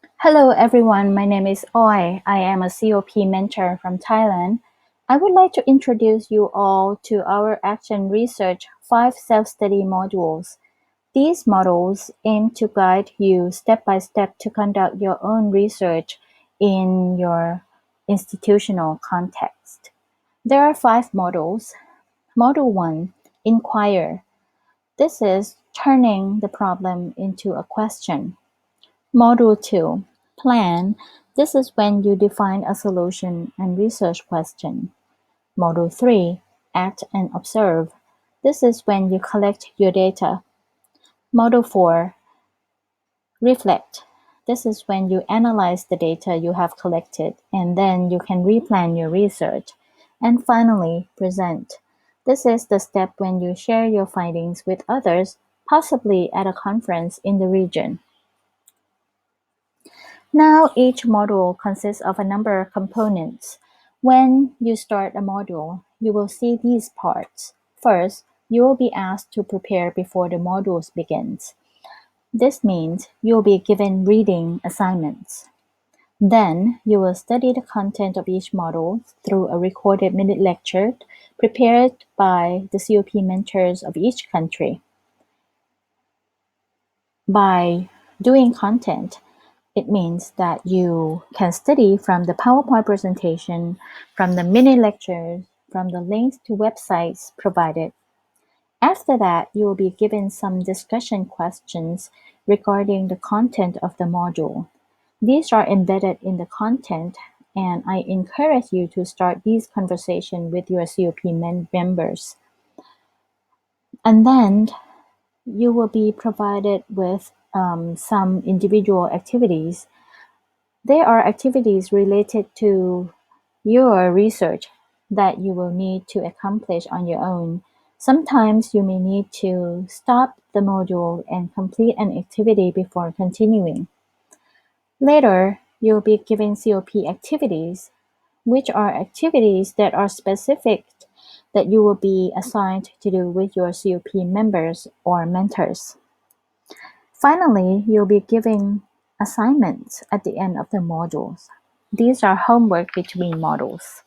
Hello everyone, my name is Oi. I am a COP mentor from Thailand. I would like to introduce you all to our Action Research 5 self-study modules. These modules aim to guide you step by step to conduct your own research in your institutional context. There are 5 modules. Module 1, Inquire. This is turning the problem into a question. Module 2, Plan. This is when you define a solution and research question. Module 3, Act and Observe. This is when you collect your data. Module 4, Reflect. This is when you analyze the data you have collected and then you can replan your research. And finally, Present. This is the step when you share your findings with others, possibly at a conference in the region. Now each module consists of a number of components. When you start a module, you will see these parts. First, you will be asked to prepare before the modules begins. This means you will be given reading assignments. Then you will study the content of each module through a recorded minute lecture prepared by the COP mentors of each country. By doing content, it means that you can study from the PowerPoint presentation, from the mini lectures, from the links to websites provided. After that, you will be given some discussion questions regarding the content of the module. These are embedded in the content, and I encourage you to start these conversations with your COP members. And then you will be provided with some individual activities. There are activities related to your research that you will need to accomplish on your own. Sometimes you may need to stop the module and complete an activity before continuing. Later, you'll be given COP activities, which are activities that are specific that you will be assigned to do with your COP members or mentors. Finally, you'll be given assignments at the end of the modules. These are homework between modules.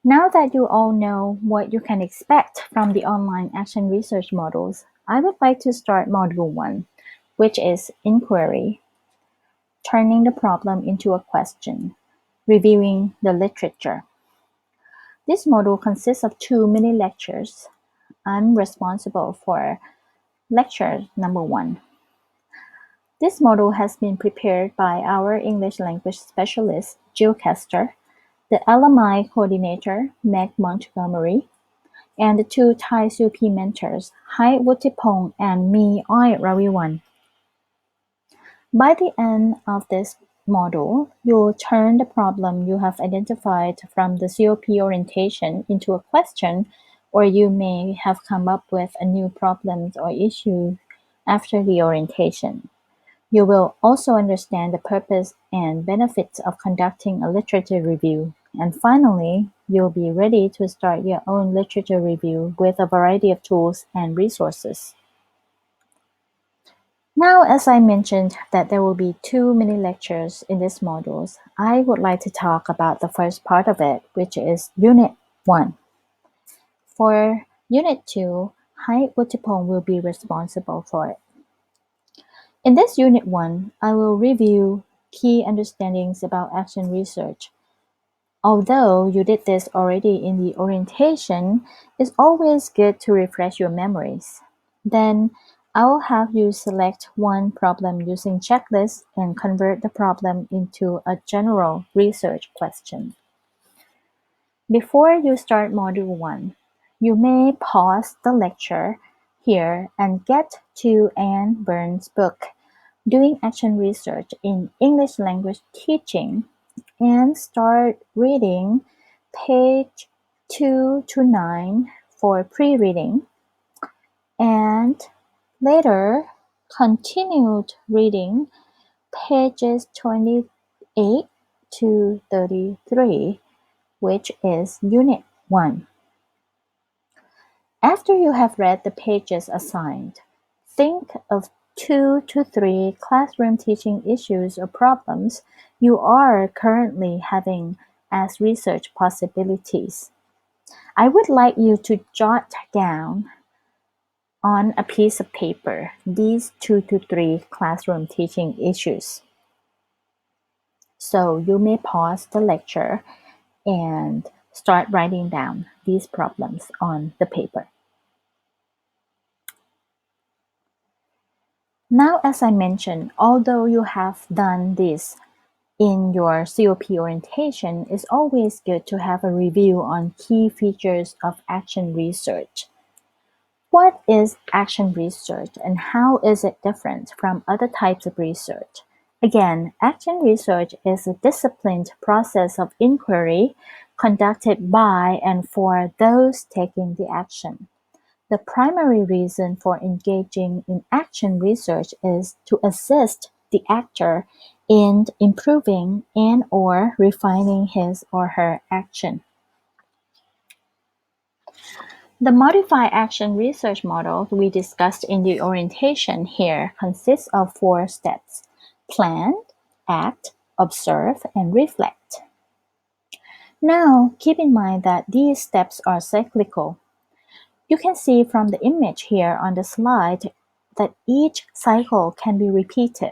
Now that you all know what you can expect from the online action research modules, I would like to start Module 1, which is Inquiry, turning the problem into a question, reviewing the literature. This module consists of 2 mini lectures. I'm responsible for lecture number 1. This module has been prepared by our English language specialist, Jill Kester, the LMI coordinator, Meg Montgomery, and the 2 Thai COP mentors, Hai Wuttipong and me, Oi Raviwan. By the end of this module, you'll turn the problem you have identified from the COP orientation into a question, or you may have come up with a new problem or issue after the orientation. You will also understand the purpose and benefits of conducting a literature review. And finally, you'll be ready to start your own literature review with a variety of tools and resources. Now, as I mentioned that there will be 2 mini lectures in these modules, I would like to talk about the first part of it, which is Unit 1. For Unit 2, Hai Wuttipong will be responsible for it. In this Unit 1, I will review key understandings about action research. Although you did this already in the orientation, it's always good to refresh your memories. Then I will have you select one problem using checklists and convert the problem into a general research question. Before you start Module 1, you may pause the lecture here and get to Anne Burns' book, Doing Action Research in English Language Teaching, and start reading page 2 to 9 for pre-reading, and later continued reading pages 28 to 33, which is Unit 1. After you have read the pages assigned, think of 2 to 3 classroom teaching issues or problems you are currently having as research possibilities. I would like you to jot down on a piece of paper these 2 to 3 classroom teaching issues. So you may pause the lecture and start writing down these problems on the paper. Now, as I mentioned, although you have done this in your COP orientation, it's always good to have a review on key features of action research. What is action research and how is it different from other types of research? Again, action research is a disciplined process of inquiry conducted by and for those taking the action. The primary reason for engaging in action research is to assist the actor in improving and/or refining his or her action. The modified action research model we discussed in the orientation here consists of 4 steps: plan, act, observe, and reflect. Now, keep in mind that these steps are cyclical. You can see from the image here on the slide that each cycle can be repeated.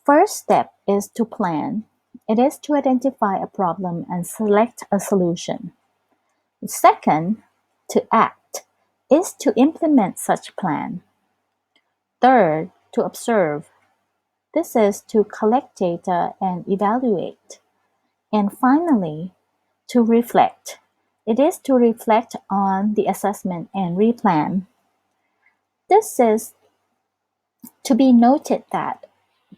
First step is to plan. It is to identify a problem and select a solution. Second, to act, is to implement such plan. Third, to observe. This is to collect data and evaluate. And finally, to reflect. It is to reflect on the assessment and replan. This is to be noted that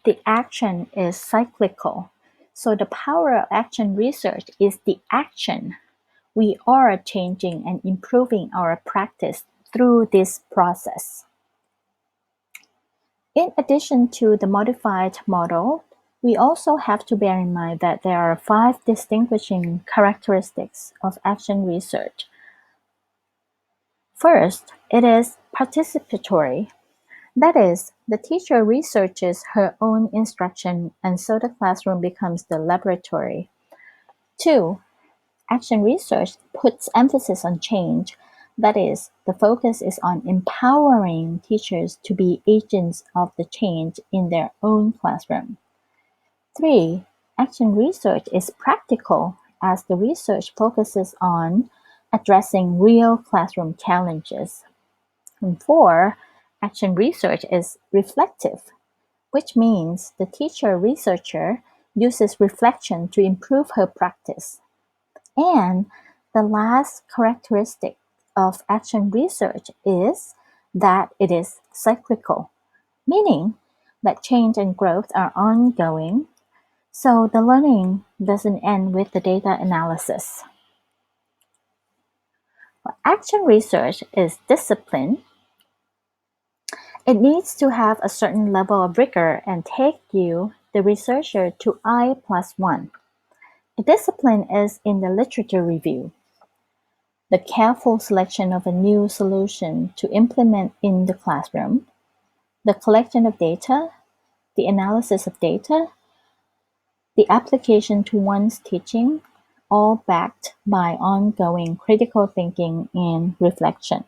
the action is cyclical. So the power of action research is the action. We are changing and improving our practice through this process. In addition to the modified model, we also have to bear in mind that there are 5 distinguishing characteristics of action research. First, it is participatory. That is, the teacher researches her own instruction and so the classroom becomes the laboratory. 2, action research puts emphasis on change. That is, the focus is on empowering teachers to be agents of the change in their own classroom. 3, action research is practical as the research focuses on addressing real classroom challenges. And 4, action research is reflective, which means the teacher researcher uses reflection to improve her practice. And the last characteristic of action research is that it is cyclical, meaning that change and growth are ongoing, so the learning doesn't end with the data analysis. Action research is discipline. It needs to have a certain level of rigor and take you, the researcher, to I+1. The discipline is in the literature review, the careful selection of a new solution to implement in the classroom, the collection of data, the analysis of data, the application to one's teaching, all backed by ongoing critical thinking and reflection.